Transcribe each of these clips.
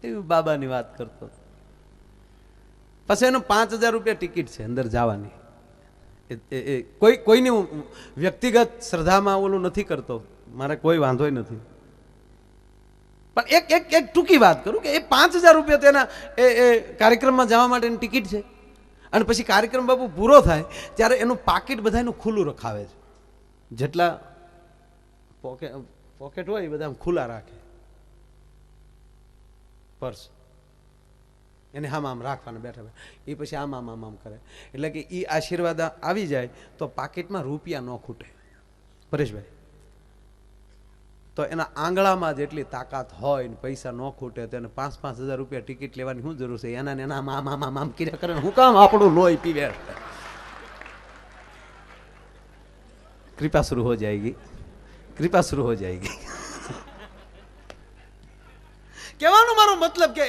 એ બાબાની વાત કરતો. પછી એનો 5,000 રૂપિયા ટિકિટ છે અંદર જવાની. કોઈની વ્યક્તિગત શ્રદ્ધામાં ઓલું નથી કરતો, મારે કોઈ વાંધો નથી, પણ એક ટૂંકી વાત કરું કે એ 5,000 રૂપિયા તેના એ કાર્યક્રમમાં જવા માટેની ટિકિટ છે. અને પછી કાર્યક્રમ બાપુ પૂરો થાય ત્યારે એનું પાકીટ બધાનું ખુલ્લું રખાવે છે. જેટલા પોકેટ હોય એ બધા ખુલ્લા રાખે. પર્સ એને આમ રાખવાના બેઠા એ પછી આમ કરે, એટલે કે એ આશીર્વાદ આવી જાય તો પાકીટમાં રૂપિયા ન ખૂટે. પરેશભાઈ, તો એના આંગળામાં જેટલી તાકાત હોય ને પૈસા ન ખૂટે તો એને 5,000 રૂપિયા ટિકિટ લેવાની શું જરૂર છે? એના આમ કર્યા કરે, હું કામ આપણું લોહી પીવે. कृपा शुरू हो जाएगी, कृपा शुरू हो जाएगी. કહેવાનો મારો મતલબ કે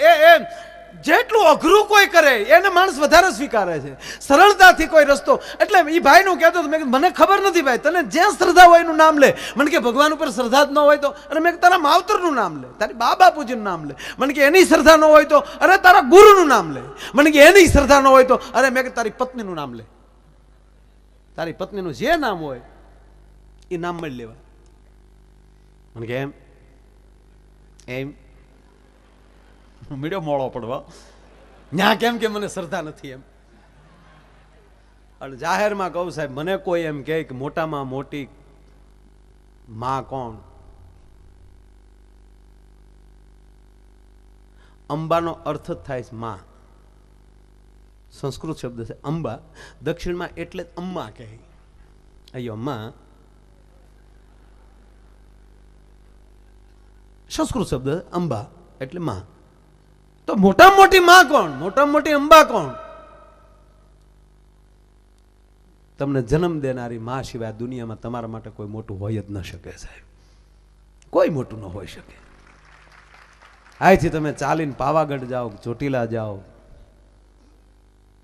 જેટલું અઘરું કોઈ કરે એને માણસ વધારે સ્વીકારે છે, સરળતાથી કોઈ રસ્તો. એટલે એ ભાઈનું કહેતો હતો, મેં કીધું મને ખબર નથી ભાઈ, તને જ્યાં શ્રદ્ધા હોય એનું નામ લે. મને કે ભગવાન ઉપર શ્રદ્ધા જ ન હોય તો? અરે મેં તારા માવતરનું નામ લે, તારી બા બાપુજીનું નામ લે. મને કે એની શ્રદ્ધા ન હોય તો? અરે તારા ગુરુનું નામ લે. મને કે એની શ્રદ્ધા ન હોય તો? અરે મેં કે તારી પત્નીનું નામ લે. તારી પત્નીનું જે નામ હોય એ નામ મળી લેવા. મને કે એમ મીડિયો મોડો પડવા ન્યા કેમ કે મને શ્રદ્ધા નથી એમ. અને જાહેરમાં કહું સાહેબ, મને કોઈ એમ કહે કે મોટામાં મોટી માં કોણ? અંબાનો અર્થ જ થાય છે માં. સંસ્કૃત શબ્દ છે અંબા, દક્ષિણમાં એટલે અમ્મા કહે. અయ్యో અમ્મા સંસ્કૃત શબ્દ અંબા એટલે માં. તો મોટામાં મોટી માં કોણ? મોટામાં મોટી અંબા કોણ? તમને જન્મ દેનારી માં સિવાય દુનિયામાં તમારા માટે કોઈ મોટું હોય જ ન શકે સાહેબ. કોઈ મોટું ન હોઈ શકે. અહીંથી તમે ચાલીને પાવાગઢ જાઓ, ચોટીલા જાઓ,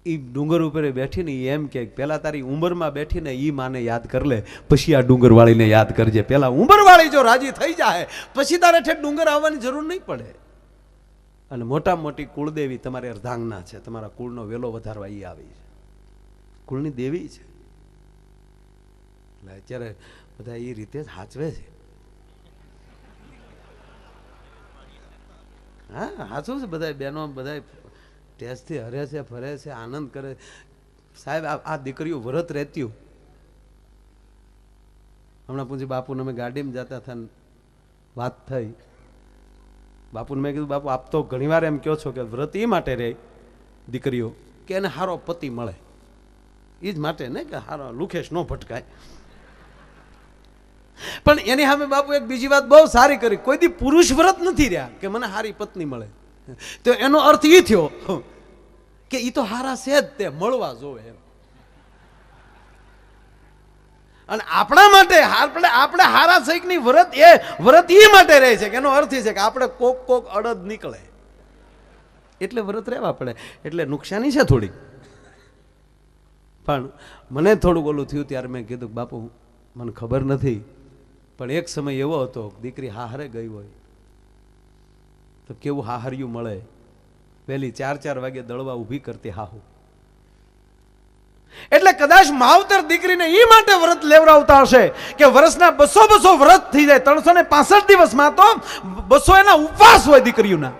એ ડુંગર ઉપર બેઠીને એમ કે પેલા તારી ઉંમરમાં બેઠીને એ માને યાદ કર લે, પછી આ ડુંગર વાળીને યાદ કરજે. પેલા ઉંમર વાળી જો રાજી થઈ જાય પછી તારે ઠેઠ ડુંગર આવવાની જરૂર નહીં પડે. અને મોટામાં મોટી કુળદેવી તમારી અર્ધાંગના છે, તમારા કુળનો વેલો વધારવા એ આવી છે, કુળની દેવી છે. એટલે અત્યારે બધા એ રીતે જ હાચવે છે. હા હાચું છે. બધા બહેનો બધા ટેસ્ટથી હરે છે, ફરે છે, આનંદ કરે. સાહેબ આ દીકરીઓ વ્રત રહેતી. હમણાં પૂછી બાપુને અમે ગાડીમાં જતા હતા, વાત થઈ. બાપુને મેં કીધું બાપુ આપ તો ઘણીવાર એમ કહો છો કે વ્રત એ માટે રહે દીકરીઓ કે એને સારો પતિ મળે, એ જ માટે ને કે સારો લુખેશ ન ભટકાય. પણ એની સામે બાપુ એક બીજી વાત બહુ સારી કરી, કોઈ દી પુરુષ વ્રત નથી રહ્યા કે મને સારી પત્ની મળે. તો એનો અર્થ એ થયો કે એ તો હારા છે જ, તે મળવા જોવે એમ. અને આપણા માટે આપણે હારા સૈકની વ્રત એ માટે રહે છે કે એનો અર્થ એ છે કે આપણે કોક અડદ નીકળે એટલે વ્રત રહેવા પડે. એટલે નુકસાની છે થોડી. પણ મને થોડુંક ઓલું થયું ત્યારે મેં કીધું બાપુ મને ખબર નથી, પણ એક સમય એવો હતો દીકરી હાહરે ગઈ હોય તો કેવું હાહરિયું મળે. વહેલી 4 વાગે દળવા ઊભી કરતી હાહુ. એટલે કદાચ માવતર દીકરીને એ માટે વ્રત લેવડાવતા હશે કે વર્ષના 200 વ્રત થઈ જાય, 365 દિવસમાં તો 200 એના ઉપવાસ હોય દીકરીઓના.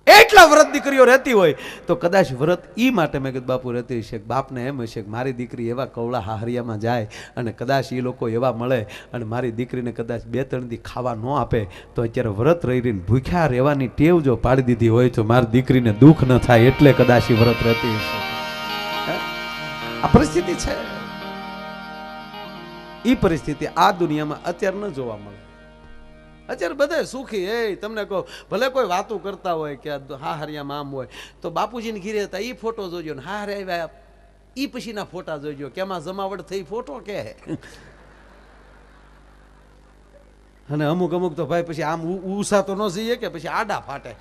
એટલા વ્રત દીકરીઓ રહેતી હોય તો કદાચ વ્રત ઈ માટે મેં કીધું બાપુ રહેતી હશે. બાપને એમ હશે કે મારી દીકરી એવા કવળા હાહરિયામાં જાય અને કદાચ એ લોકો એવા મળે અને મારી દીકરીને કદાચ 2-3 દી ખાવા ન આપે તો અત્યારે વ્રત રહીને ભૂખ્યા રહેવાની ટેવ જો પાડી દીધી હોય તો મારી દીકરીને દુઃખ ન થાય એટલે કદાચ એ વ્રત રહેતી હશે. આ પરિસ્થિતિ છે. એ પરિસ્થિતિ આ દુનિયામાં અત્યારે ન જોવા મળે. અત્યારે બધા સુખી. તમને કહો ભલે કોઈ વાતો કરતા હોય કે હા હરિયામાં આમ હોય તો બાપુજીને ઘીરે હતા એ ફોટો જોજો ને હા હરે આવ્યા એ પછીના ફોટા જોજો કેમાં જમાવટ થઈ ફોટો કે. અને અમુક તો ભાઈ પછી આમ ઉષા તો ન જઈએ કે પછી આડા ફાટે.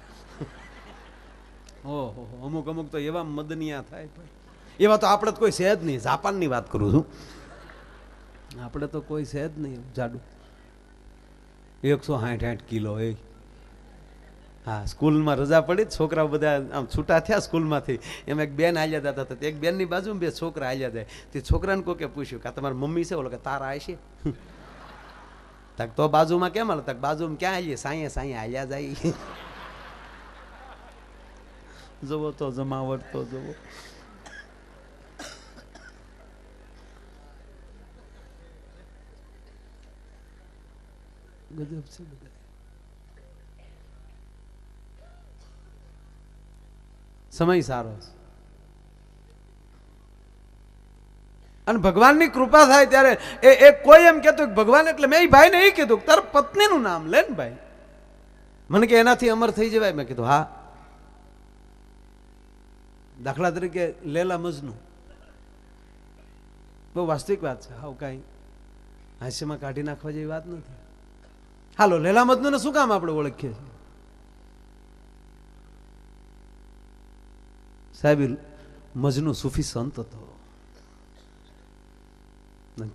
ઓહો અમુક તો એવા મદનિયા થાય ભાઈ. એવા તો આપણે તો કોઈ છે જ નહીં. જાપાનની વાત કરું છું. આપણે તો કોઈ છે જ નહીં જાડું. 160 કિલો હા, સ્કૂલમાં રજા પડી, છોકરાઓ બધા આમ છૂટા થયા સ્કૂલમાંથી. એમ એક બેન હાલ્યા જતા હતા, એક બેનની બાજુમાં બે છોકરા હાલ્યા જાય. તે છોકરાને કોકે પૂછ્યું કે તમારી મમ્મી છે? ઓલો કે તારા આય છે. તક તો બાજુમાં કેમ હાલો? તક બાજુમાં ક્યાં હાલીએ? સાંયે સાંયે હાલ્યા જાય. જવો તો જમાવટ તો જવો. ગજબ છે બધા. સમય સારો છે અને ભગવાનની કૃપા થાય ત્યારે એ કોઈ એમ કહેતું કે ભગવાન એટલે મેં ભાઈ ને એ કીધું કે તારા પત્નીનું નામ લે ને ભાઈ. મને કે એનાથી અમર થઈ જવાય. મેં કીધું હા. દાખલા તરીકે લેલા મજનુ બહુ વાસ્તવિક વાત છે. હાવ કાંઈ હાસ્યમાં કાઢી નાખવા જેવી વાત નથી. હાલો, લેલા મજનુને શું કામ આપણે ઓળખીએ છીએ? સાહેબ, મજનુ સૂફી સંત હતો.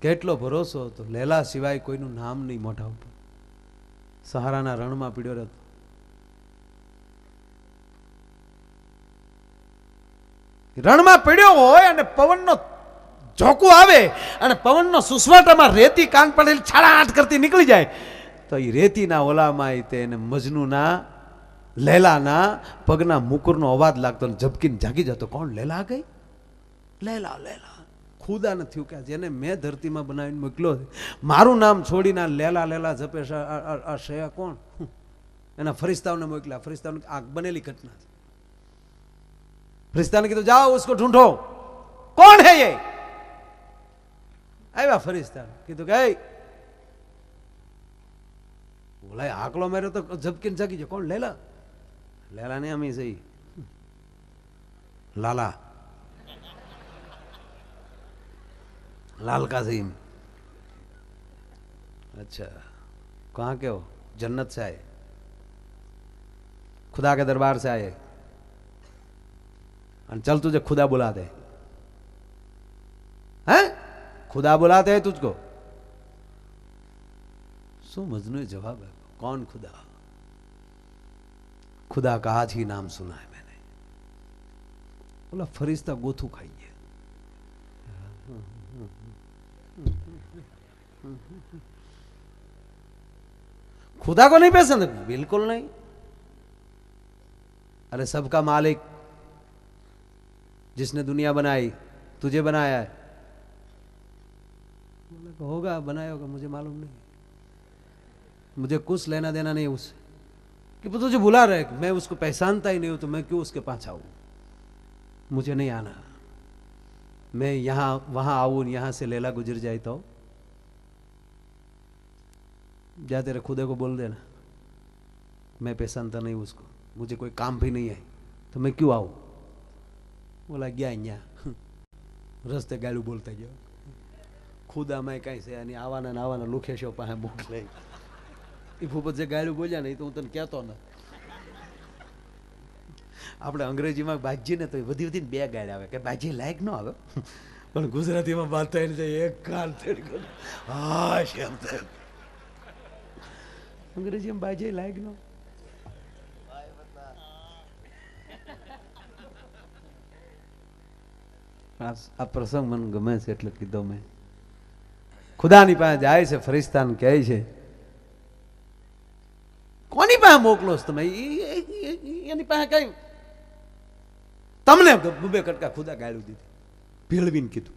કેટલો ભરોસો હતો. લેલા સિવાય કોઈનું નામ નહીં મોઢા ઉપર. સહારાના રણમાં પીડ્યો હતો. રણમાં પીડ્યો હોય અને પવનનો ઝોકું આવે અને પવનનો સુસવાટામાં રેતી કાન પડેલી છાળાટ કરતી નીકળી જાય તો એ રેતીના ઓલામાં તેને મજનુના લેલાના પગના મુકુરનો અવાજ લાગતો અને ઝબકીને જાગી જતો. કોણ? લેલા ગઈ? લેલા લેલા. ખુદા નથી કે જેને મેં ધરતીમાં બનાવીને મોકલ્યો છે, મારું નામ છોડીને લેલા લેલા જપે છે, આ શયા કોણ? એના ફરિશ્તાઓને મોકલ્યા. ફરિશ્તાઓને આ બનેલી ઘટના છે. ફરિશ્તાને કીધું જાઓ ઉસકો ઢૂંઢો. કોણ હે ये? આવ્યા ફરિશ્તા. કીધું કે બોલાય આકલો માર્યો તો ઝબકીને જાગી જાય. કોણ? લેલા. લેલા ને અમી સહી लाला लाल का सीम। अच्छा, कहाँ के हो? जन्नत से आए, खुदा के दरबार से आए, चल तुझे खुदा बुलाते हैं, खुदा बुलाते हैं तुझको। सो मजनू जवाब है, कौन खुदा? खुदा का आज ही नाम सुना है मैंने। बोला फरिश्ता गोथू खाइए। खुदा को नहीं पसंद? बिल्कुल नहीं। अरे सबका मालिक जिसने दुनिया बनाई तुझे बनाया है। होगा, बनाया होगा, मुझे मालूम नहीं, मुझे कुछ लेना देना नहीं उससे। कि तुझे बुला रहे, मैं उसको पहचानता ही नहीं हूं तो मैं क्यों उसके पास आऊं? मुझे नहीं आना। मैं यहां वहां आऊं, यहां से लेला गुजर जाए तो जा तेरे खुदे को बोल देना मैं पहचानता नहीं उसको, मुझे कोई काम भी नहीं है तो मैं क्यों आऊं? बोला गया यहाँ रस्ते गालू बोलता गया, खुदा मैं कहीं से यानी आवाना आवाना लोकेशो पाहे मोकले। એ ફૂપત જે ગાયલું બોલ્યા નહીં તો હું તને કહેતો ને. આપણે અંગ્રેજીમાં બાજી ને તો વધી વધીને બે ગાયડ આવે કે બાજી લાયક ન આવે, પણ ગુજરાતીમાં વાત થઈને જાય એક કાલ થઈ હા શબ્દ અંગ્રેજીમાં બાજી લાયક ન. આ પ્રસંગ મને ગમે છે એટલે કીધો મેં. ખુદાની પાસે જાય છે, ફરિશ્તાને કહે છે કોની પાસે મોકલો છો તમે? એની પાસે કઈ તમને બબે કટકા ખુદા ગાળ્યું દીધી, ભેળવીને કીધું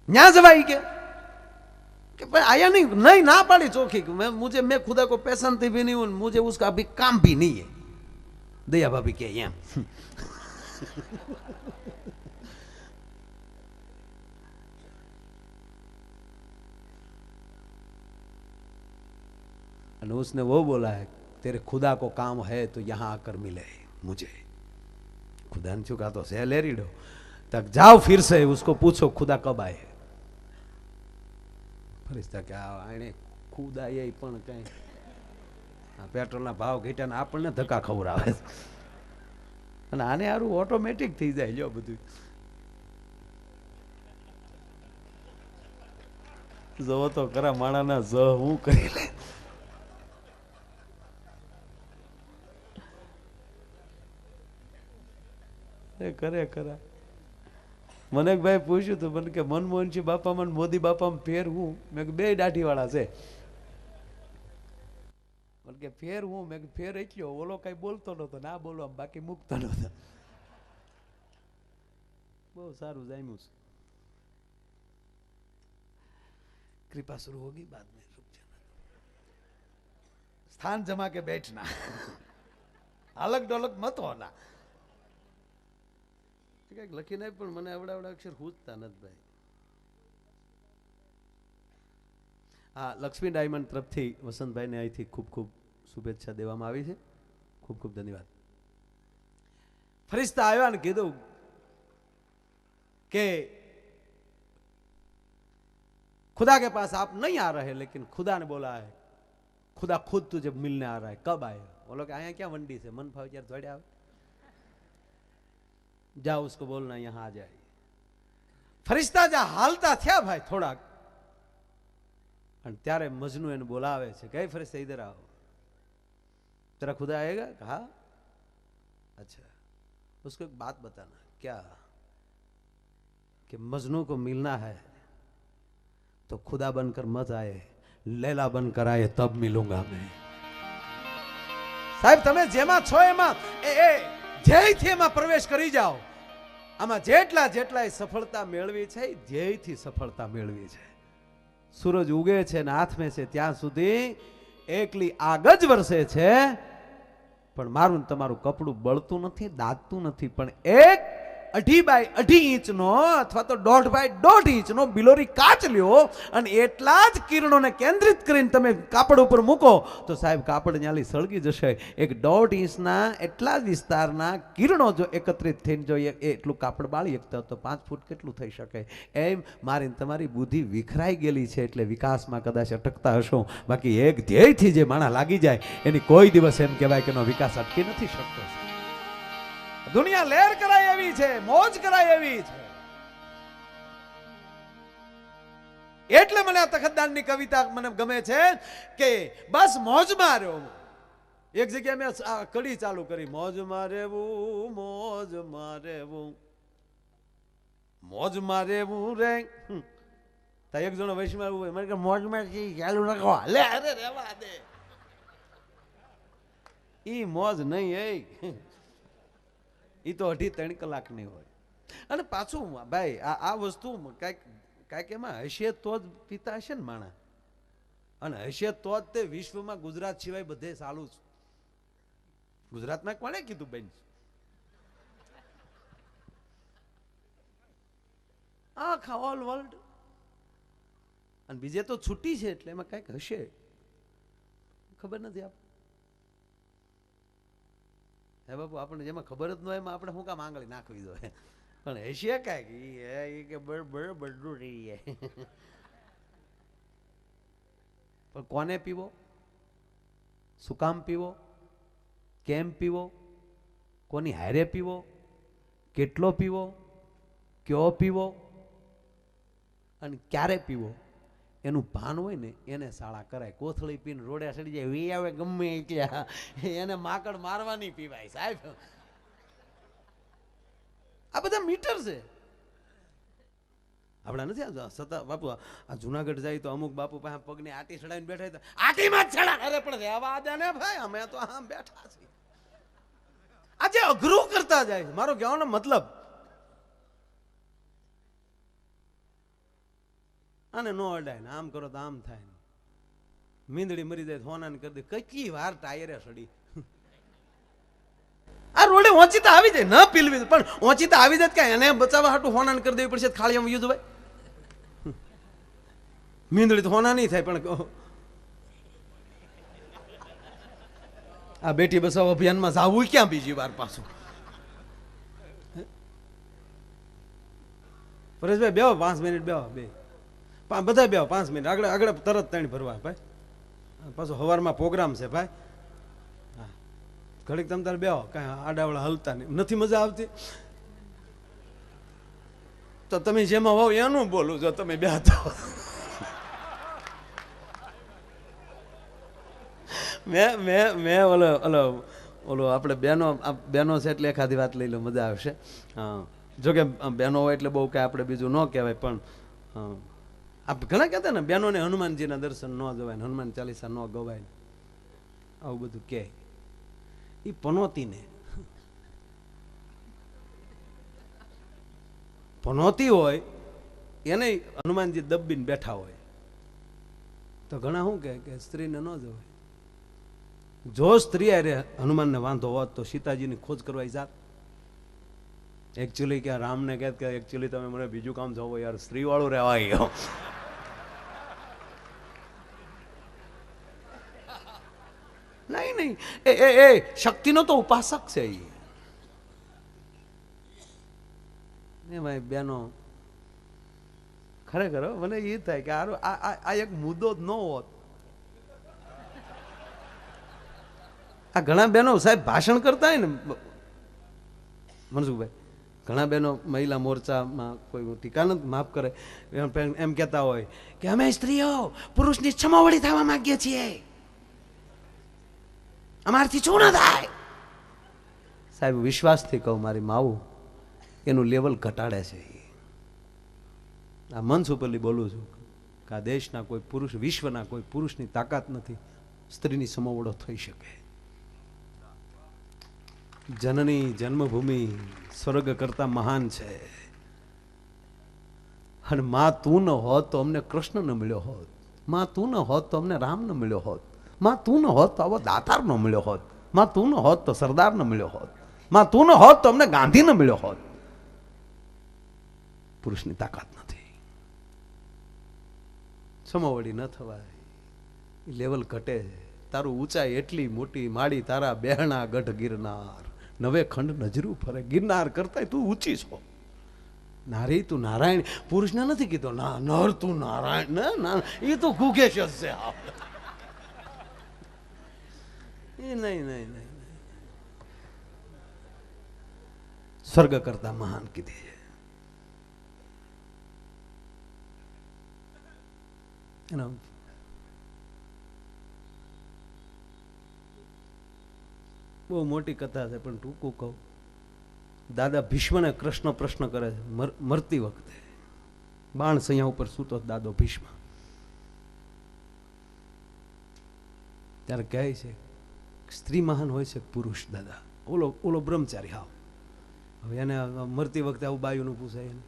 ન્યા જવાય कि आया नहीं, नहीं ना पाड़ी चौखी, मैं खुदा को पहचानती भी नहीं हूं, मुझे उसका अभी काम भी नहीं है। दया भाभी के यहाँ और उसने वो बोला है तेरे खुदा को काम है तो यहां आकर मिले मुझे। खुदा ने चुका तो से ले रीडो तक जाओ, फिर से उसको पूछो खुदा कब आए। फरिश्ता क्या आने खुदा ये पण कई पेट्रोल ना भाव घट्या ने आपने धक्का खवरावे અને આને હારું ઓટોમેટિક થઈ જાય જો બધું. જો તો ખરા માણાના જ હું કરી લે. ખરેખર મને એક ભાઈ પૂછ્યું હતું મને કે મનમોહનસિંહ બાપામાં મોદી બાપામાં ફેર હું મેં કે બે દાઢી વાળા છે મને કે ફેર હું મેં ફેર એટલો ઓલો કઈ બોલતો નતો ના બોલવા બાકી મૂકતો નતો બહુ સારું જામ્યું છે कृपा शुरू होगी बाद में रुक जाना स्थान जमा के बैठना अलग डोलक मत होना કઈક લખી નહીં પણ મને આવડા અક્ષર પૂછતા નથી ભાઈ હા લક્ષ્મી ડાયમંડ તરફથી વસંતભાઈને અહીંથી ખૂબ ખૂબ શુભેચ્છા દેવામાં આવી છે ખૂબ ખૂબ ધન્યવાદ ફરિશ્તા આવ્યા ને કીધું કે खुदा के पास आप नहीं आ रहे लेकिन खुदा ने बोला है खुदा खुद तुझे मिलने आ रहा है कब आए बोलो कि आया क्या वंडी से मन भाव यार थोड़े आओ जाओ उसको बोलना यहां आ जाए फरिश्ता जा हालता थे भाई थोड़ा त्यारे मजनू एने बोलावे छे कई फरिश्ता इधर आओ तेरा खुदा आएगा कहा अच्छा उसको एक बात बताना क्या कि मजनू को मिलना है तो खुदा बनकर मत आए लैला बनकर आए तब मिलूंगा मैं साहब તમે જેમાં છો એમાં એ ધ્યેયથી એમાં પ્રવેશ કરી જાઓ આમાં જેટલા સફળતા મેળવી છે ધ્યેયથી સફળતા મેળવી છે સૂરજ ઉગે છે ને હાથમે છે ત્યાં સુધી એકલી આગ જ વરસે છે પણ મારું તમારું કપડું બળતું નથી દાદતું નથી પણ એક 2.5 બાય 2.5 ઇંચનો અથવા તો 1.5 બાય 1.5 ઇંચનો બિલોરી કાચ લ્યો અને એટલા જ કિરણોને કેન્દ્રિત કરીને તમે કાપડ ઉપર મૂકો તો સાહેબ કાપડ ન્યાલી સળગી જશે એક 1.5 ઇંચના એટલા જ વિસ્તારના કિરણો જો એકત્રિત થઈને જો એટલું કાપડ બાળી શકતા તો 5 ફૂટ કેટલું થઈ શકે એમ મારી તમારી બુદ્ધિ વિખરાઈ ગયેલી છે એટલે વિકાસમાં કદાચ અટકતા હશો બાકી એક ધ્યેયથી જે માણા લાગી જાય એની કોઈ દિવસ એમ કહેવાય કે એનો વિકાસ અટકી નથી શકતો दुनिया लहर कराए एवी छे मौज कराए एवी छे એટલે મને આ તખતદાનની કવિતા મને ગમે છે કે બસ મોજમાં રહ્યો એક જગ્યાએ મેં આ કડી ચાલુ કરી મોજમાં રહેવું રે તા એક જણો વૈષ્ણવ હોય મને કે મોજમાં ચાલુ રાખો લે અરે રહેવા દે ઈ મોજ નહીં એ એ તો 2.5-3 કલાકની હોય અને પાછું ભાઈ આ વસ્તુ કાંઈક એમાં હશે તો જ પીતા હશે ને માણા અને હશે તો જ તે વિશ્વમાં ગુજરાત સિવાય બધે ચાલુ છે ગુજરાતમાં કોણે કીધું બેન આખા ઓલ વર્લ્ડ અને બીજે તો છૂટી છે એટલે એમાં કાંઈક હશે ખબર નથી આપ હે બાપુ આપણે જેમાં ખબર જ ન હોય એમાં આપણે શું કામ આંગળી નાખવી જોઈએ પણ હશે કાંઈક કે બળું રહી જાય પણ કોને પીવો શું કામ પીવો કેમ પીવો કોની હારે પીવો કેટલો પીવો કયો પીવો અને ક્યારે પીવો એનું ભાન હોય ને એને શાળા કરાય કોથળી પીને રોડે સડી જાય વી આવે ગમે એટલા એને માકડ મારવાની પીવાય સાહેબ આ બધા મીટર છે આપણા નથી સતા બાપુ આ જુનાગઢ જાય તો અમુક બાપુ પાસે પગની આટી ચડાવીને બેઠા તો આટીમાં જ ચડા અરે પણ રહેવા દે ને ભાઈ અમે તો આમ બેઠા છીએ આજે અઘરું કરતા જાય મારો કહેવાનો મતલબ આને નો અડાય ને આમ કરો તો આમ થાય મીંદડી મરી જાય હોનાને કરી દે કેટલી વાર ટાયરે સડી આ રોડે ઓચિતા આવી જાય ન પીલવી પણ ઓચિતા આવી જાય કે એને બચાવવા હાટું હોનાને કરી દેવી પડશે ખાળીમાં યુદ્ધ ભાઈ મીંદડી તો હોના નહીં થાય પણ આ બેટી બચાવ અભિયાનમાં જાવું ક્યાં બીજી વાર પાછું પરેશભાઈ બેહો 5 મિનિટ બેહો બે બધા બે 5 મિનિટ આગળ તરત ત્રણ ભરવા ભાઈ પાછું સવારમાં પ્રોગ્રામ છે ભાઈ ઘડીક તમ તારે બેહો કાંઈ આડાવડા હલતા નહીં નથી મજા આવતી તો તમે જેમાં હોવ એનું બોલું જો તમે બેહતા મેં ઓલો ઓલો આપણે બહેનો છે એટલે એખાદી વાત લઈ લો, મજા આવશે. જોકે બહેનો હોય એટલે બહુ કાંઈ આપણે બીજું ન કહેવાય, પણ આપ ઘણા કહેતા ને બહેનોને હનુમાનજીના દર્શન ન જવાય, હનુમાન ચાલીસા ન ગવાય, આવું બધું કહે. એ પનોતીને પનોતી હોય એને હનુમાનજી દબીને બેઠા હોય તો ઘણા શું કહે કે સ્ત્રીને ન જવાય. જો સ્ત્રી અરે હનુમાનને વાંધો હોત તો સીતાજીની ખોજ કરવા જાત. એકચ્યુઅલી કે રામને કહે કે એકચ્યુઅલી તમે મને બીજું કામ જોવો યાર, સ્ત્રી વાળું રહેવાય. નહીં નહીં, એ શક્તિનો તો ઉપાસક છે. એ ભાઈ બેનો ખરેખર મને એ થાય કે આ એક મુદ્દો જ ન હોત. આ ઘણા બહેનો સાહેબ ભાષણ કરતા હોય ને મનસુખભાઈ, ઘણા બહેનો મહિલા મોરચામાં કોઈ ટીકા નથી, માફ કરે, એમ કહેતા હોય કે અમે સ્ત્રીઓ પુરુષની છમાવડી થવા માંગીએ છીએ, અમારથી શું ન થાય. સાહેબ વિશ્વાસથી કહું, મારી માવું એનું લેવલ ઘટાડે છે. આ મન ઉપરલી બોલું છું કે આ દેશના કોઈ પુરુષ, વિશ્વના કોઈ પુરુષની તાકાત નથી સ્ત્રીની સમોવડો થઈ શકે. જનની જન્મભૂમિ સ્વર્ગ કરતા મહાન છે. અને માં તું ન હોત તો અમને કૃષ્ણ ન મળ્યો હોત, માં તું ન હોત તો અમને રામ ન મળ્યો હોત, માં તું ન હોત તો આવો દાતાર ન મળ્યો હોત, માં તું ન હોત તો સરદાર ન મળ્યો હોત, માં તું ન હોત તો અમને ગાંધી ન મળ્યો હોત. પુરુષની તાકાત નથી, સમોવડી ન થવાય, લેવલ ઘટે. તારું ઊંચાઈ એટલી મોટી માડી તારા બેહણા ગઢ ગિરનાર, નવે ખંડ નજરું ફરે. ગિરનાર કરતા તું ઊંચી છો. નારી તું નારાયણ, પુરુષને નથી કીધો ના નર તું નારાયણ, ના એ તો ગુગેશ છે. નહીં નહીં, સ્વર્ગ કરતા મહાન કીધી છે. બહુ મોટી કથા છે પણ ટૂંકું કહું. દાદા ભીષ્મને કૃષ્ણ પ્રશ્ન કરે છે મરતી વખતે, બાણ સૈયા ઉપર સૂતો દાદો ભીષ્મ, ત્યારે કહે છે સ્ત્રી મહાન હોય છે પુરુષ. દાદા ઓલો બ્રહ્મચારી હાવ, હવે એને મરતી વખતે આવું બાયુનું પૂછાય એને.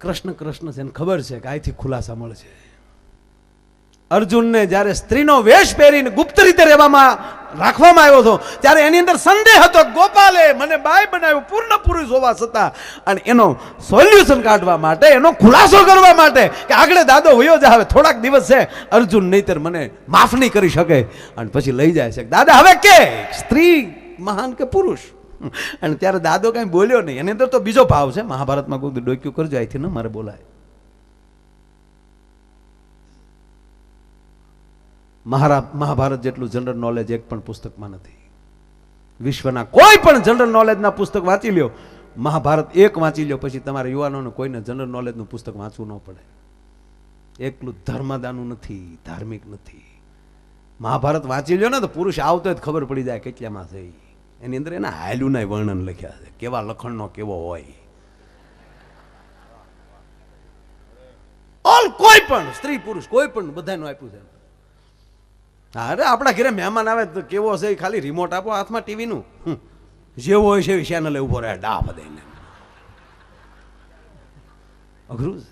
કૃષ્ણ કૃષ્ણ છે, એને ખબર છે કે આથી ખુલાસા મળશે. અર્જુનને જ્યારે સ્ત્રીનો વેશ પહેરીને ગુપ્ત રીતે રાખવામાં આવ્યો હતો ત્યારે એની અંદર સંદેહ હતો. ગોપાલે મને બાય બનાવ્યો પૂર્ણ પુરુષ હોવા છતાં, અને એનો સોલ્યુશન કાઢવા માટે, એનો ખુલાસો કરવા માટે કે આગળ દાદો વયો જ હવે થોડાક દિવસ છે, અર્જુન નહીતર મને માફ નહીં કરી શકે. અને પછી લઈ જાય છે દાદા હવે કે સ્ત્રી મહાન કે પુરુષ. અને ત્યારે દાદો કઈ બોલ્યો નહીં. એની અંદર તો બીજો ભાવ છે, મહાભારતમાં કોઈ ડોક્યુ કરજો, અહીંથી ન મારે બોલાય. મહાભારત જેટલું જનરલ નોલેજ એક પણ પુસ્તકમાં નથી. વિશ્વના કોઈ પણ જનરલ નોલેજના પુસ્તક વાંચી લ્યો, મહાભારત એક વાંચી લ્યો, પછી તમારા યુવાનોને કોઈને જનરલ નોલેજનું પુસ્તક વાંચવું ન પડે. એકલું ધર્મદાનું નથી, ધાર્મિક નથી. મહાભારત વાંચી લ્યો ને તો પુરુષ આવતો જ ખબર પડી જાય કેટલામાં છે. એની અંદર એના હાલુના વર્ણન લખ્યા છે, કેવા લખણનો કેવો હોય. ઓલ કોઈ પણ સ્ત્રી પુરુષ કોઈ પણ બધાનું આપ્યું છે. અરે આપણા ઘરે મહેમાન આવે તો કેવો છે, ખાલી રિમોટ આપો હાથમાં ટીવીનું, જેવો હોય છે એવી ચેનલે ઉભો રહે ડાફ દઈને. અઘરું છે.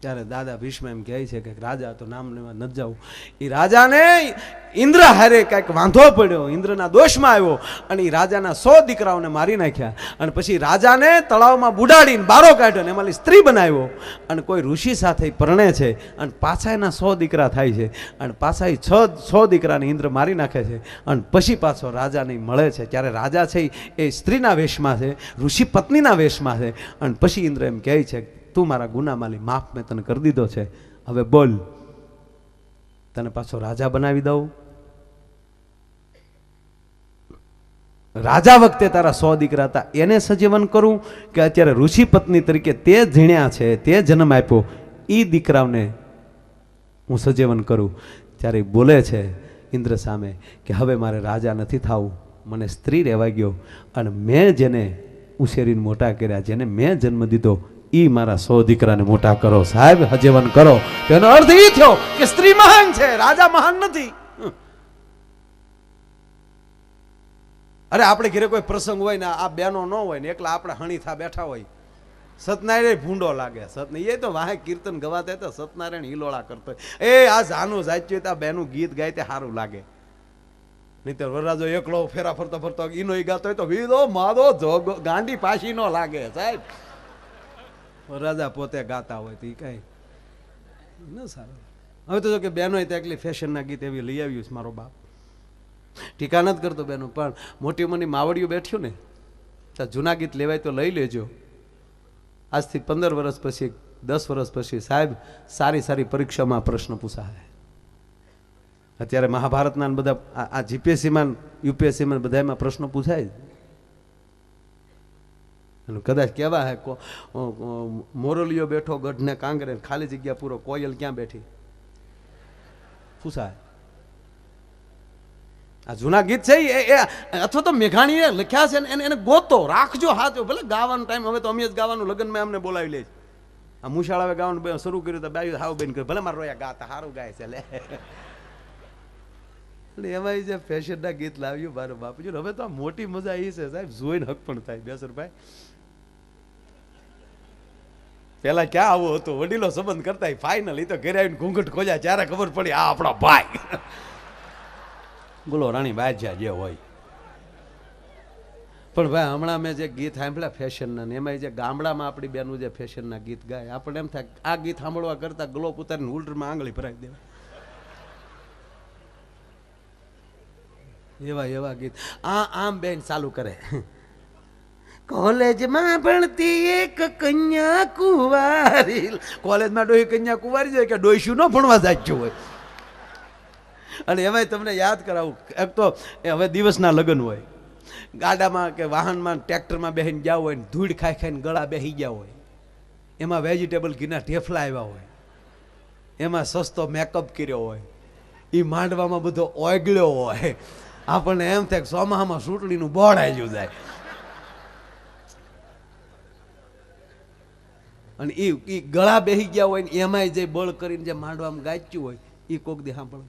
ત્યારે દાદા ભીષ્મ એમ કહે છે કે રાજા તો નામ લેવા ન જાવું. એ રાજાને ઇન્દ્ર હારે કંઈક વાંધો પડ્યો, ઇન્દ્રના દોષમાં આવ્યો અને એ રાજાના 100 દીકરાઓને મારી નાખ્યા. અને પછી રાજાને તળાવમાં બુડાડીને બારો કાઢ્યો ને એમાં સ્ત્રી બનાવ્યો. અને કોઈ ઋષિ સાથે પરણે છે અને પાછા એના 100 દીકરા થાય છે. અને પાછા એ 100 દીકરાને ઇન્દ્ર મારી નાખે છે. અને પછી પાછો રાજાને મળે છે. ત્યારે રાજા છે એ સ્ત્રીના વેશમાં છે, ઋષિ પત્નીના વેશમાં છે. અને પછી ઇન્દ્ર એમ કહે છે તું મારા ગુનામાલી, માફ મેં તને કરી દીધો છે, હવે બોલ તને પાછો રાજા બનાવી દઉં. રાજા વખતે તારા 100 દીકરા હતા એને સજીવન કરું કે અત્યારે ઋષિ પત્ની તરીકે તે જીણ્યા છે, તે જન્મ આપ્યો, એ દીકરાઓને હું સજીવન કરું. ત્યારે બોલે છે ઇન્દ્ર સામે કે હવે મારે રાજા નથી થવું, મને સ્ત્રી રહેવા ગયો અને મેં જેને ઉછેરીને મોટા કર્યા, જેને મેં જન્મ દીધો, એ મારા 100 દીકરાને મોટા કરો. સાહેબ હજેવન કરો. તેનો અર્થ એ થયો કે સ્ત્રી મહાન છે, રાજા મહાન નથી. અરે આપણે ઘરે કોઈ પ્રસંગ હોય ને આ બેનો ન હોય ને એકલા આપણે હણીથા બેઠા હોય, સત્યનારાયણ ભૂંડો લાગે. સત્ય એ તો વાહે કીર્તન ગવાતા તો સત્યનારાયણ હિલોળા કરતો હોય. આ જાનું જાચ્યું તો બેનું ગીત ગાય તે સારું લાગે. નહીતર વરરાજો એકલો ફેરા ફરતો ફરતો ઈનો ગાતો હોય તો વીદો માદો જોગો ગાંડી પાછી ન લાગે. સાહેબ વરરાજા પોતે ગાતા હોય તો એ કઈ ન સારું. હવે તો જો કે બહેનો એકલી ફેશનના ગીત એવી લઈ આવ્યું છે મારો બાપ, ટીકા નથી કરતો બેનો, પણ મોટી ઉંમરની માવડીઓ બેઠ્યું ને તો જૂના ગીત લેવાય તો લઈ લેજો. આજથી 15 વર્ષ પછી 10 વર્ષ પછી સાહેબ સારી સારી પરીક્ષામાં પ્રશ્ન પૂછાય. અત્યારે મહાભારતના બધા આ જીપીએસસીમાં યુપીએસસીમાં બધામાં પ્રશ્નો પૂછાય. કદાચ કેવા હે મોરલીઓ બેઠો ગઢને કાંગરે, ખાલી જગ્યા પૂરો, કોયલ ક્યાં બેઠી પૂછાય. આ જૂના ગીત છે એ અથવા તો મેઘાણીએ લખ્યા છે એને ગોતો રાખજો હાથો. ભલે ગાવાનો ટાઈમ, હવે તો અમે જ ગાવાનું લગ્નમાં અમને બોલાવી લે. આ મુશાળાવે ગાવાનું શરૂ કર્યું તો બાયું હાવ બેન ભલે મારે રોયા ગાતા સારું ગાય છે લે. એમાં જે ફેશનના ગીત લાવ્યું મારો બાપુજી. હવે તો આ મોટી મજા એ છે સાહેબ, જોઈને હક પણ થાય. બેસરભાઈ પેલા ક્યાં આવું હતું, વડીલો સંબંધ કરતા ફાઇનલ એ તો ઘરે આવીને ઘૂંઘટ ખોલ્યા ત્યારે ખબર પડી આ આપણા ભાઈ બોલો રાણી બાજા જે હોય. પણ ભાઈ હમણાં મેં જે ગીત સાંભળ્યા ફેશનના ને એમાં જે ગામડામાં આપણી બેનું જે ફેશનના ગીત ગાય, આપણે એમ થાય આ ગીત સાંભળવા કરતા ગ્લોપ ઉતારીને ઉલ્ટરમાં આંગળી ભરાવી દેવાય. એવા એવા ગીત આમ બેન ચાલુ કરે. કોલેજમાં ભણતી એક કન્યા કુંવારી. કોલેજમાં ડોહી કન્યા કુંવારી જાય કે ડોહીશું ન ભણવા જાચ્યું હોય. અને એમાંય તમને યાદ કરાવું, એક તો હવે દિવસના લગ્ન હોય, ગાડામાં કે વાહનમાં ટ્રેક્ટરમાં બેસીને ગયા હોય ને ધૂળ ખાઈ ખાઈને ગળા બેસી ગયા હોય, એમાં વેજીટેબલ ઘીના ઢેફલા આવ્યા હોય, એમાં સસ્તો મેકઅપ કર્યો હોય, એ માંડવામાં બધો ઓગળ્યો હોય. આપણને એમ થાય કે સોમાહામાં ચૂંટણીનું બોર્ડ આવ્યું જાય. અને એ ગળા બેસી ગયા હોય ને એમાંય જે બળ કરીને જે માંડવામાં ગાચ્યું હોય એ કોક દે સાંભળે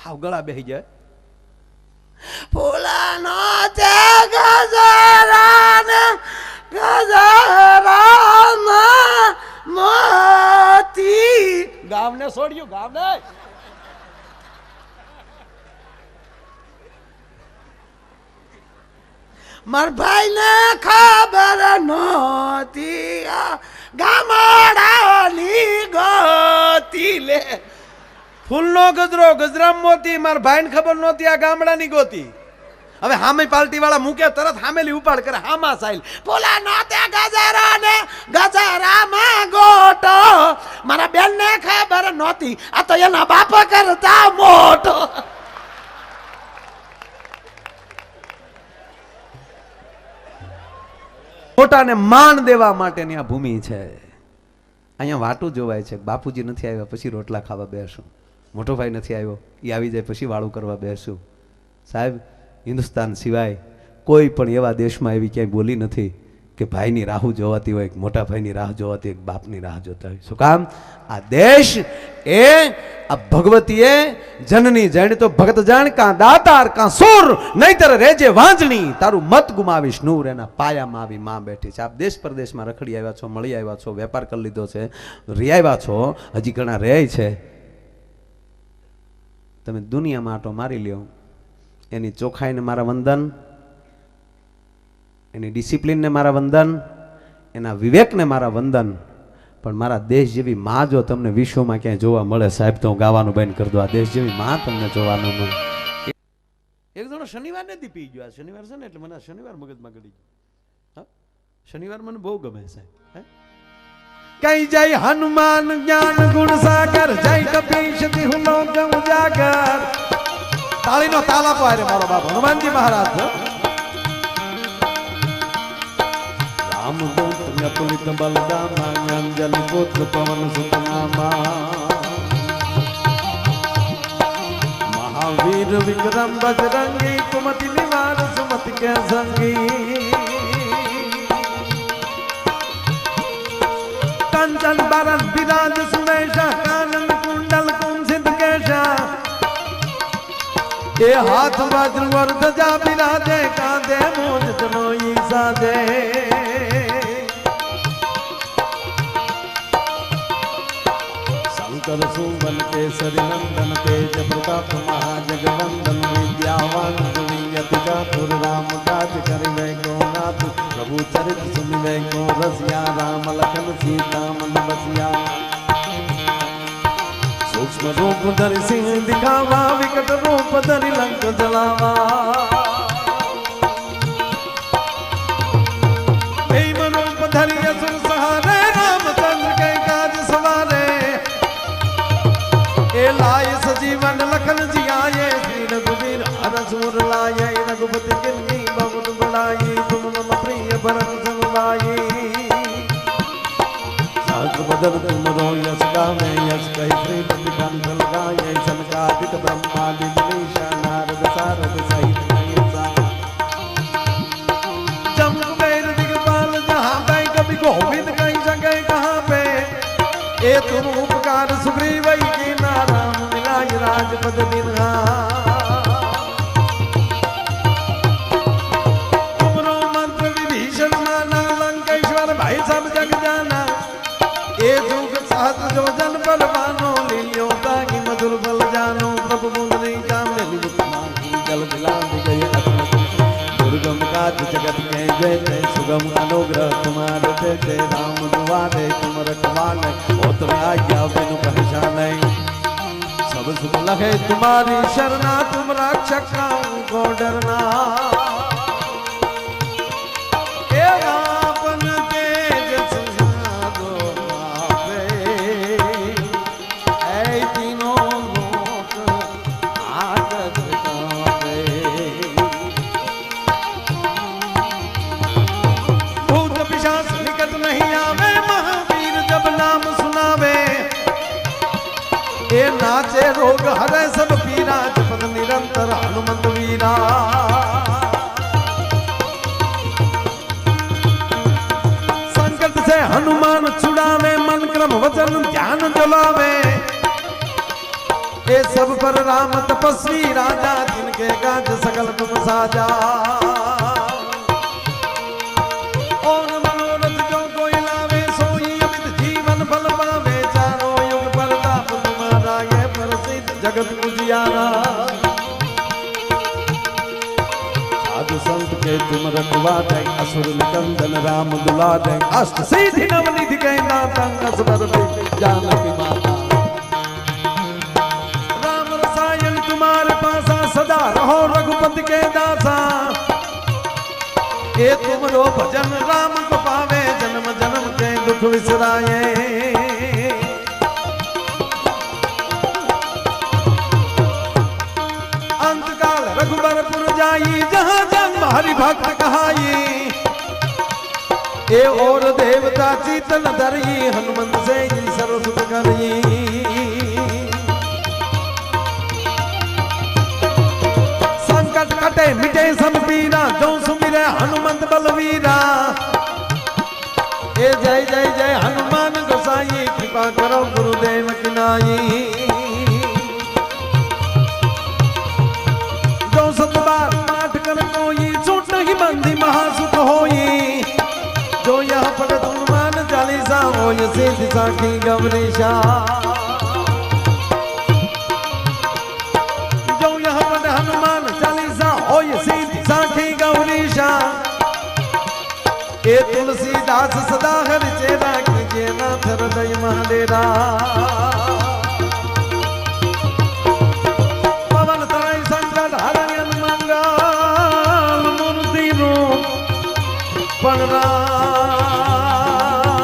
હાવ ગળા બેસી જાય. ફૂલાનો છે ગજરાને ગજરામાં મોતી. ગામને છોડ્યું, ગામને માર ભાઈ ને ખબર નહોતી ગામડાની ગોતી લે. ફૂલનો ગજરો ગજરામ મોતી, માર ભાઈ ને ખબર નહોતી આ ગામડાની ગોતી. હવે હામે પાર્ટી વાળા મૂકે તરત હામેલી ઉપાડ કરે હામા સાઈલ. ફૂલા નહોતે ગજરા ને ગજરામાં ગોટો, મારા બેન ને ખબર નહોતી આ તો એના બાપ કરતા મોટો. મોટાને માન દેવા માટેની આ ભૂમિ છે. અહીંયા વાટું જોવાય છે, બાપુજી નથી આવ્યા પછી રોટલા ખાવા બેસું, મોટો ભાઈ નથી આવ્યો એ આવી જાય પછી વાળું કરવા બેસું. સાહેબ હિન્દુસ્તાન સિવાય કોઈ પણ એવા દેશમાં એવી ક્યાંય બોલી નથી કે ભાઈની રાહ જોવાતી હોય, મોટા ભાઈની રાહ જોવાતી હોય, બાપની રાહ જોતા હોય. શું કામ? આ દેશ એ આ ભગવતીએ જનની જણ તો ભગત જાણ કાં દાતાર કાં સુર, નહીતર રેજે વાંજણી તારું મત ગુમાવીશ નૂર. એના પાયામાં આવી માં બેઠી છે. આપ દેશ પરદેશમાં રખડી આવ્યા છો, મળી આવ્યા છો, વેપાર કરી લીધો છે, રી આવ્યા છો, હજી ઘણા રહે છે. તમે દુનિયામાં આટો મારી લ્યો, એની ચોખ્ખાઈને મારા વંદન, એની ડિસિપ્લિનને મારા વંદન, એના વિવેકને મારા વંદન. પણ મારા દેશ જેવી માં જો તમને વિશ્વમાં ક્યાંય જોવા મળે સાહેબ તો હું ગાવાનું બંધ કરી દઉં. આ દેશ જેવી માં તમને જોવા ન મળે. એક જણો શનિવાર ને પી ગયો. આ શનિવાર છે ને એટલે મને શનિવાર મગજમાં ગળી ગયો. શનિવાર મને બહુ ગમે સાહેબ. કઈ જાય હનુમાન જ્ઞાન ગુણ સાગર, જાય કપીશ હું ગમ જાગર. તાળીનો તાલ આપો આરે મારો બાપ હનુમાનજી મહારાજ. રામદૂત અતુલિત બલદામા, અંજલિ પુત્ર પવન સુતનામા. वीर विक्रम बजरंगी कुमति निवार सुमति के संगी कंचन बरन विराज सुमेशा कानन कुंडल कुंसित केशा ये हाथ वज्र और ध्वजा विराजे कांधे मूंज तनोई साजे शंकर सुवन केसरी नंदन तेज प्रताप महाजगवंदन विद्यावान गुणियति चातुर राम काज करिवे को नाथ प्रभु चरित सुनिवे को रसिया राम लखन सीता मन बसिया सूक्ष्म रूप धरि सिंह दिखावा विकट रूप धरि लंक जलावा भीम रूप धरि असुर सहारे रामचंद्र के काज सवारे ए लाए सजीवन लखन जियाए श्री रघुवीर हरसूर लाए रघुपति किन्नी बहुत बड़ाई तुम मम प्रिय भरत समुदाई बदन तुम रो यश गावे यश कही श्रीपति कंठ लगाए सनकादिक ब्रह्मादि मनीषा नारद सारद सहित महेशा जम्बेर दिगपाल जहाँ पे कभी गोविंद कहीं जगह कहाँ पे ए तुम उपकार सुग्रीव की नाराम मिलाय राजपद बिन्हा तुमरो मंत्र विभीषण माना लंकेश्वर भाई सब जग जाना ये जुग सहस्र जो जन बलवानो लीलियो ताकि मधुर बल जानो प्रभु मुंदरी जामने निरुपमानी जल दिलांग गए दुर्गम काज जगत में जय जय सुगम अनुग्रह तुम्हारे जय जय राम दुआरे तुम रखवाले हो तुम आज्ञा बिनु पहचाने सब सुख लगे तुम्हारी शरणा तुम रक्षक को डरना नाचे रोग हरे सब पीरा जपत निरंतर हनुमंत वीरा संकट से हनुमान छुड़ावे मन क्रम वचन ध्यान जलावे ये सब पर राम तपस्वी राजा जिनके काज सकल तुम साजा और मनोरथ जो कोई लावे सोई अमित जीवन फल पावे चारों युग प्रताप तुम्हारा ये प्रसिद्ध जगत उजियारा साधु संत के तुम रखवा दे असुर निकंदन राम दुला दे अष्ट सिद्धि नवनिधि के नाथं असवर जानकी माता राम रसायन तुम्हारे पासा सदा रहो रघुपति के दासा ये तुमरो भजन राम को पावे जन्म जन्म के दुख विसराए अंतकाल रघुबरपुर जाई जहाँ जन्म हरि भक्त कहाई ये और देवता चीतन धरई हनुमंत से सर्वसुख करई संकट कटे मिटे सब पीरा जो सुमिरे हनुमंत बलवीरा ये जय जय जय हनुमान गोसाई कृपा करो गुरुदेव की नाई जो सत बार पाठ कर कोई छूट ही बंदी महासुख होई जो यहाँ पर हनुमान चालीसा हो ये सिद्धि साखी गौरीशा जो यहाँ पर हनुमान चालीसा हो ये सिद्धि साखी गौरीशा ये तुलसीदास सदा हर चेरा कीजिए नाथ हृदय महाडेरा पवन तनय संकट हरण मंगल मूर्ति रूप पण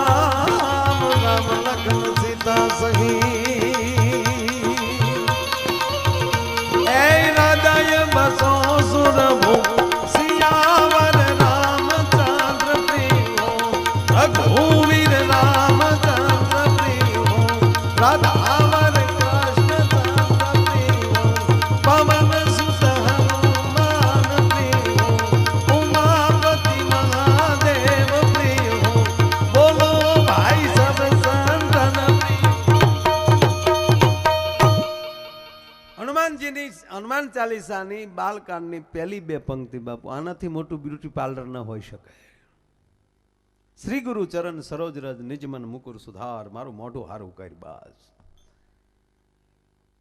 राम राम लखन सीता सही ऐ राजा ये बसो सुरभु सियावर रामचंद्र प्रियो रघुवीर रामचंद्र प्रियो હનુમાન ચાલીસાની બાલકાંડની પહેલી 2 પંક્તિ બાપુ, આનાથી મોટું બ્યુટી પાર્લર ન હોઈ શકે. શ્રી ગુરુ ચરણ સરોજ રજ નિજ મન મુકુર સુધાર, મારું મોઢું હારું કર બાસ.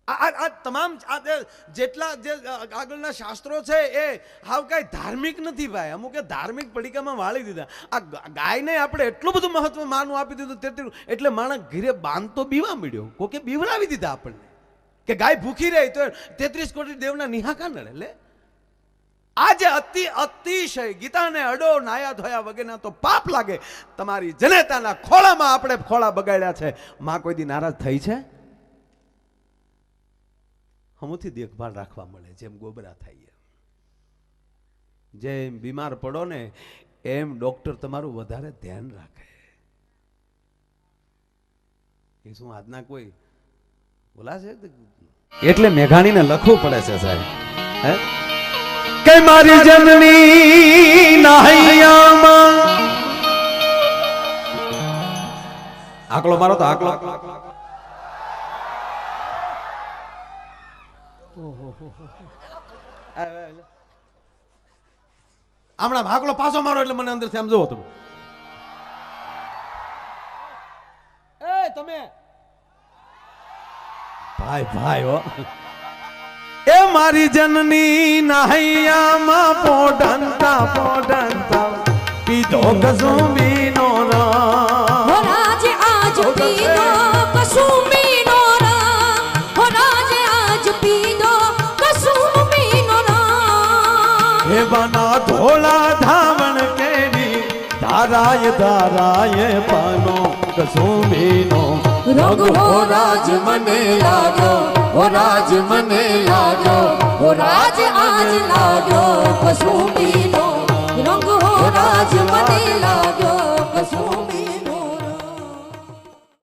આ તમામ જેટલા જે આગળના શાસ્ત્રો છે એ હાવ કઈ ધાર્મિક નથી ભાઈ. અમુકે ધાર્મિક પડીકામાં વાળી દીધા. આ ગાયને આપણે એટલું બધું મહત્વ માનું આપી દીધું તેટલું, એટલે માણસ ઘરે બાંધ તો બીવા મળ્યો, કોકે બીવરાવી દીધા આપણને કે ગાય ભૂખી રહી તો 33 કોટી દેવના નિહાકા નડે. લે આજે અતિશય ગીતાને અડો નાયા ધોયા વગેરેના તો પાપ લાગે. તમારી જનેતાના ખોળામાં આપણે ખોળા બગાડ્યા છે. માં કોઈ દી નારાજ થઈ છે? હમુથી દેખભાળ રાખવા મળે, જેમ ગોબરા થાય. જેમ બીમાર પડો ને એમ ડોક્ટર તમારું વધારે ધ્યાન રાખે. એ શું આજના કોઈ બોલા છે? એટલે મેઘાણીને લખવું પડે છે સાહેબ, હે કે મારી જનની નાહૈયામાં આકલો મારો તો આકલો. હમણાં ભાગલો પાછો મારો એટલે મને અંદર સમજો તમે. એ તમે ભાઈ ભાઈ હો. એ મારી જનની નાહૈયામાં પોઢંતા પીધો કસુંબીનો રામ. હો રાજ આજ પીધો કસુંબીનો રામ. હો રાજ આજ પીધો કસુંબીનો રામ. હે બના ધોળા ધાવણ કેરી ધારાય ધારાય પાનો કસુંબીનો રોગ હો રાજ મને લાગ્યો. હો રાજ મને લાગ્યો. હો રાજ આજ લાગ્યો કસુંબી